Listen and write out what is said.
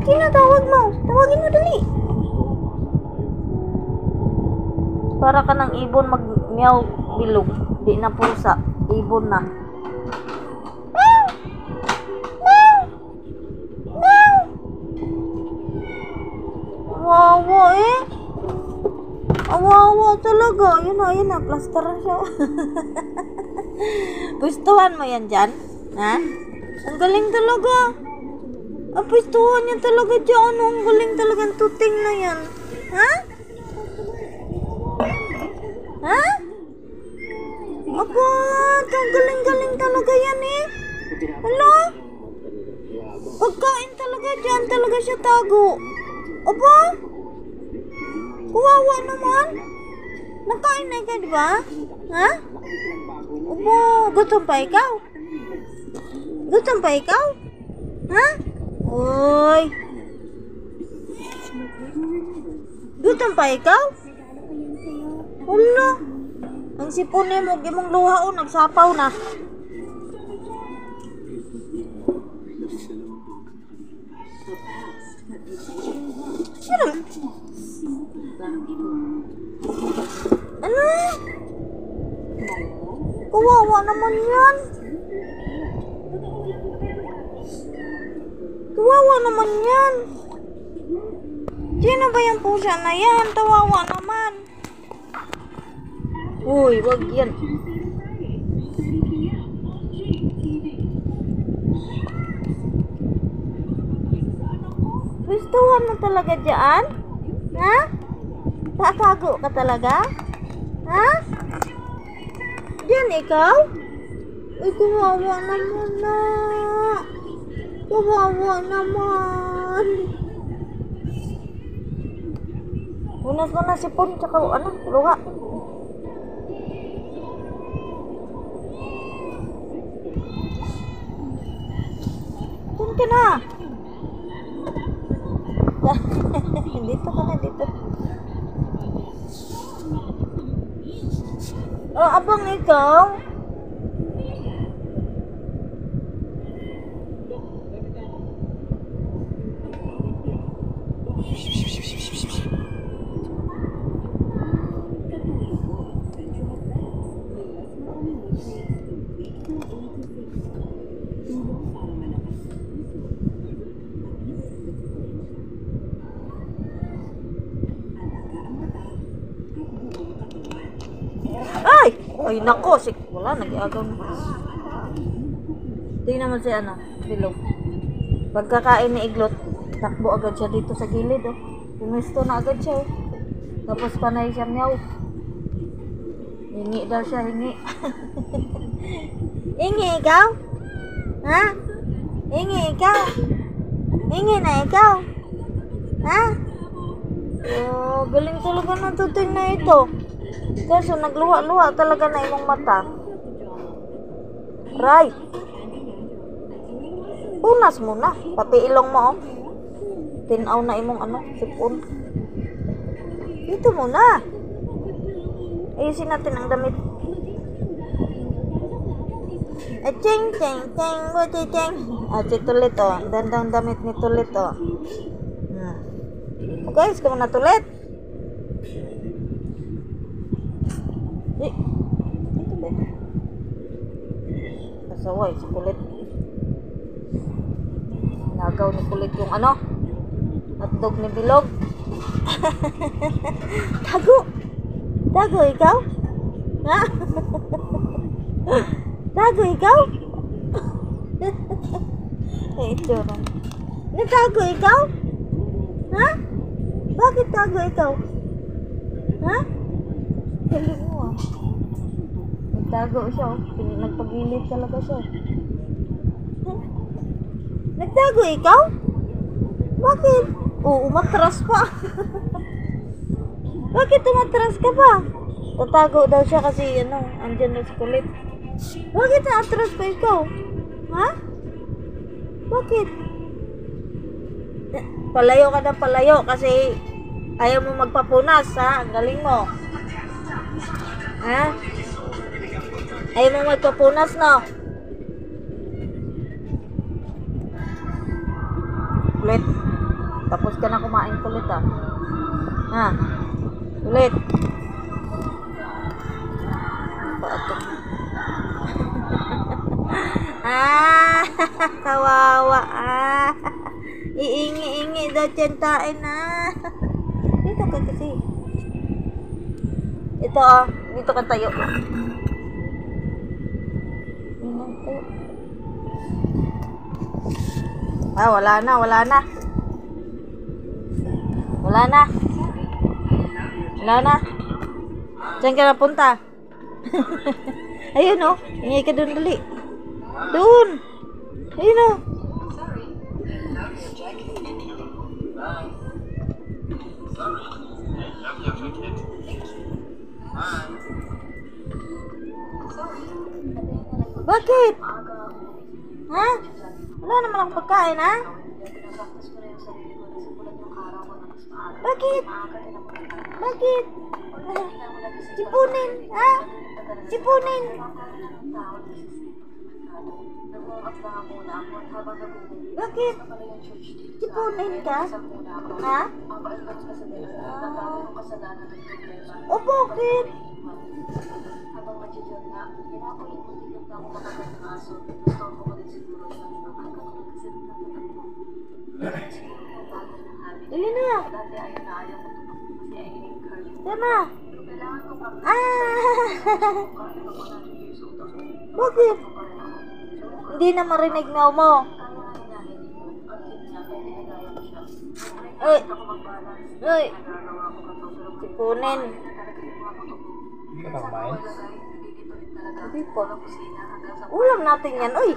Sino tawag mo? Tawagin mo dali. Para ka ng ibon mag-meow bilog. Di na pusa. Ibon na. Meow! Meow! Meow! Wawa eh. Awawa talaga. Yun na. Plasteran siya. Pustuhan mo yan dyan? Ha? Ang galing talaga. Pustuhan niya talaga dyan. Ang galing talaga. Ang tuting na yan. Ha? Ha? Aba, ang galing-galing talaga yan eh. Hala? Pagkain talaga dyan. Talaga siya tago. Aba? Kawawa naman. Nakain na ka, diba? Ha? Aba, gutom pa ikaw? Gutom pa ikaw? Ha? Uy. Gutom pa ikaw? Hala. Ang sipon mo, gimong luha o, nagsapaw na. Sino? Ano? Kawawa naman yan. Kawawa naman yan. Sino ba yung pusa na yan? Kawawa naman. Uy, wag yan. Gustuhan mo talaga dyan? Ha? Tatago ka talaga? Ha? Diyan ikaw? Uy, kawawa naman na. Kawawa naman. Unas mo na sipon, tsaka ano, luha. Diyan ka na. Dito ka na, dito. Abang ikaw? Ay, nako, wala, nag-iagaw na. Tingnan mo si ano, bilog. Pagkakain ni Iglot, takbo agad siya dito sa gilid, oh. Pumisto na agad siya, oh. Tapos panay siya meow. Hingi daw siya, hingi. Hingi ikaw? Ha? Hingi ikaw? Hingi na ikaw? Ha? Oh, galing talaga ng tuting na ito. Kaso nagluha-luha talaga na imong mata. Right. Unas mo na. Pati ilong mo, oh. Tinaw na imong ano, sipon. Dito muna. Ayusin natin ang damit. Ching, ching, ching, buti, ching. Si Tulit, oh. Dandang damit ni Tulit, oh. Okay, gusto mo na Tulit? Dito ba? Kasaway, si Kulit. Nagaw ni Kulit yung ano? Hotdog ni Bilog. Tago! Tago ikaw? Ha? Tago ikaw? Ito lang. Natago ikaw? Ha? Bakit tago ikaw? Ha? Galing mo, ah. Nagtago siya, oh. Nagpagilid talaga siya. Nagtago ikaw? Bakit? Umatras pa. Bakit umatras ka pa? Tatago daw siya kasi, ano, andyan na si Kulit. Bakit naatras pa ikaw? Ha? Bakit? Palayo ka na palayo kasi ayaw mo magpapunas, ha? Ang galing mo. Ha? Ayaw mo magpapunas, no? Kulit. Tapos ka na kumain kulit ah. Ha? Ulit. Pato. Ah, kawawa ah. Iingi-ingi daw tiyantain ah. Dito ka kasi. Ito ah, dito ka tayo. Ah, wala na, wala na. Wala na. Wala na. Saan ka napunta? Ayun oh, ingay ka doon dali. Doon. Ayun oh. Bakit? Ha? Wala naman akong pagkain, ha? Bakit? Bakit? Sipunin, ha? Sipunin. Bakit? Sipunin ka? Ha? O bakit? Dali na. Sana. Ah. Bakit? Hindi na marinig na mo. Ay. Ay. Sipunin. Hindi ka na kumain? Hindi po. Ulam natin yan. Uy.